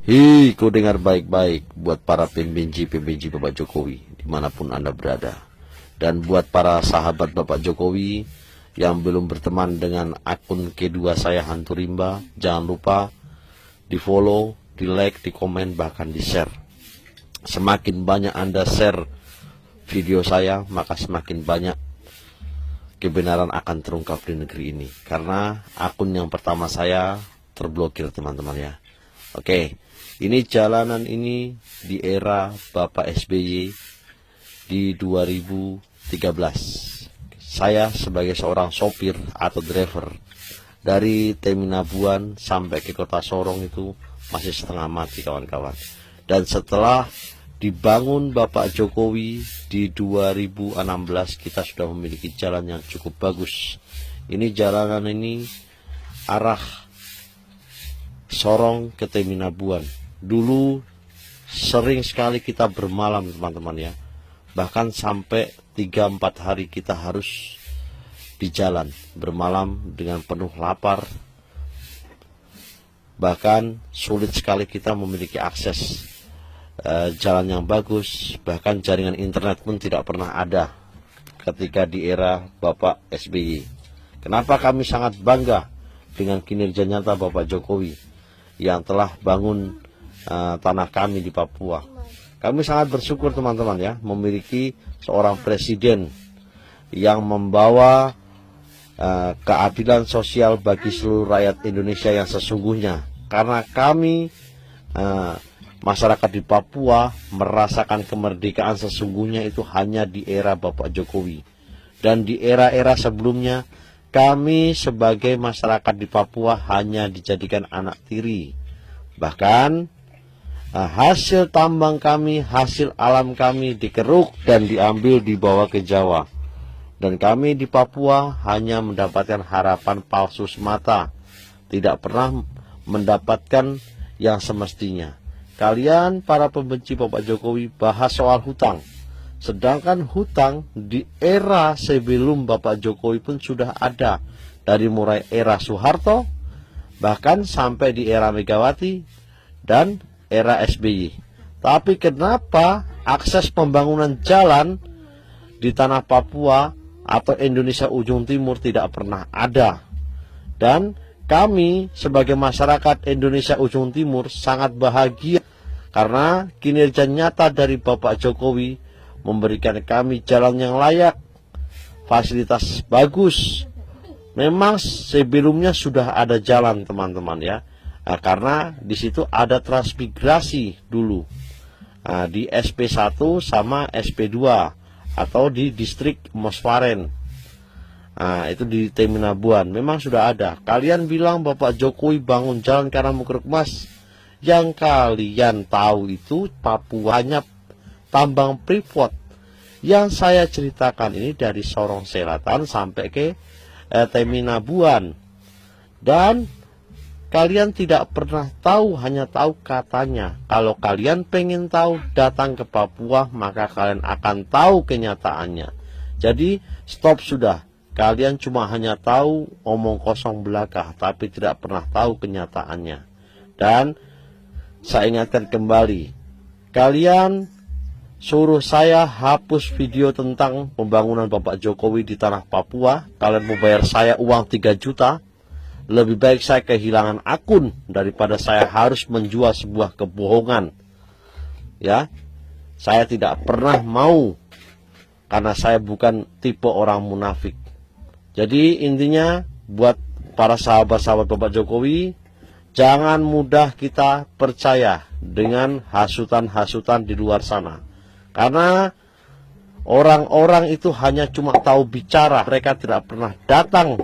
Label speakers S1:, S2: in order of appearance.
S1: Hi, kau dengar baik-baik buat para pembenci Bapak Jokowi dimanapun Anda berada. Dan buat para sahabat Bapak Jokowi yang belum berteman dengan akun kedua saya Hantu Rimba, jangan lupa di follow, di like, di komen, bahkan di share. Semakin banyak Anda share video saya, maka semakin banyak kebenaran akan terungkap di negeri ini. Karena akun yang pertama saya terblokir, teman-teman ya. Oke, ini jalanan ini di era Bapak SBY di 2013. Saya sebagai seorang sopir atau driver dari Teminabuan sampai ke Kota Sorong itu masih setengah mati, kawan-kawan. Dan setelah dibangun Bapak Jokowi di 2016, kita sudah memiliki jalan yang cukup bagus. Ini jalanan ini arah Sorong ke Teminabuan. Dulu sering sekali kita bermalam, teman-teman ya. Bahkan sampai 3-4 hari kita harus di jalan bermalam dengan penuh lapar. Bahkan sulit sekali kita memiliki akses jalan yang bagus. Bahkan jaringan internet pun tidak pernah ada ketika di era Bapak SBY. Kenapa kami sangat bangga dengan kinerja nyata Bapak Jokowi yang telah bangun tanah kami di Papua. Kami sangat bersyukur, teman-teman ya, memiliki seorang presiden yang membawa keadilan sosial bagi seluruh rakyat Indonesia yang sesungguhnya. Karena kami masyarakat di Papua merasakan kemerdekaan sesungguhnya itu hanya di era Bapak Jokowi. Dan di era-era sebelumnya kami sebagai masyarakat di Papua hanya dijadikan anak tiri. Bahkan hasil tambang kami, hasil alam kami dikeruk dan diambil dibawa ke Jawa. Dan kami di Papua hanya mendapatkan harapan palsu semata. Tidak pernah mendapatkan yang semestinya. Kalian para pembenci Bapak Jokowi bahas soal hutang. Sedangkan hutang di era sebelum Bapak Jokowi pun sudah ada. Dari mulai era Soeharto, bahkan sampai di era Megawati dan era SBY. Tapi kenapa akses pembangunan jalan di tanah Papua atau Indonesia ujung timur tidak pernah ada? Dan kami sebagai masyarakat Indonesia ujung timur sangat bahagia karena kinerja nyata dari Bapak Jokowi memberikan kami jalan yang layak, fasilitas bagus. Memang sebelumnya sudah ada jalan, teman-teman ya. Karena di situ ada transmigrasi dulu di SP1 sama SP2 atau di distrik Mosfaren. Itu di Teminabuan. Memang sudah ada. Kalian bilang Bapak Jokowi bangun jalan karena Mukruk Mas. Yang kalian tahu itu Papuanya tambang Freeport. Yang saya ceritakan ini dari Sorong Selatan sampai ke Teminabuan. Dan kalian tidak pernah tahu, hanya tahu katanya. Kalau kalian pengen tahu, datang ke Papua, maka kalian akan tahu kenyataannya. Jadi stop sudah. Kalian cuma hanya tahu omong kosong belaka, tapi tidak pernah tahu kenyataannya. Dan saya ingatkan kembali, kalian suruh saya hapus video tentang pembangunan Bapak Jokowi di tanah Papua. Kalian mau bayar saya uang 3 juta. Lebih baik saya kehilangan akun daripada saya harus menjual sebuah kebohongan. Ya, saya tidak pernah mau, karena saya bukan tipe orang munafik. Jadi intinya buat para sahabat-sahabat Bapak Jokowi, jangan mudah kita percaya dengan hasutan-hasutan di luar sana. Karena orang-orang itu hanya cuma tahu bicara, mereka tidak pernah datang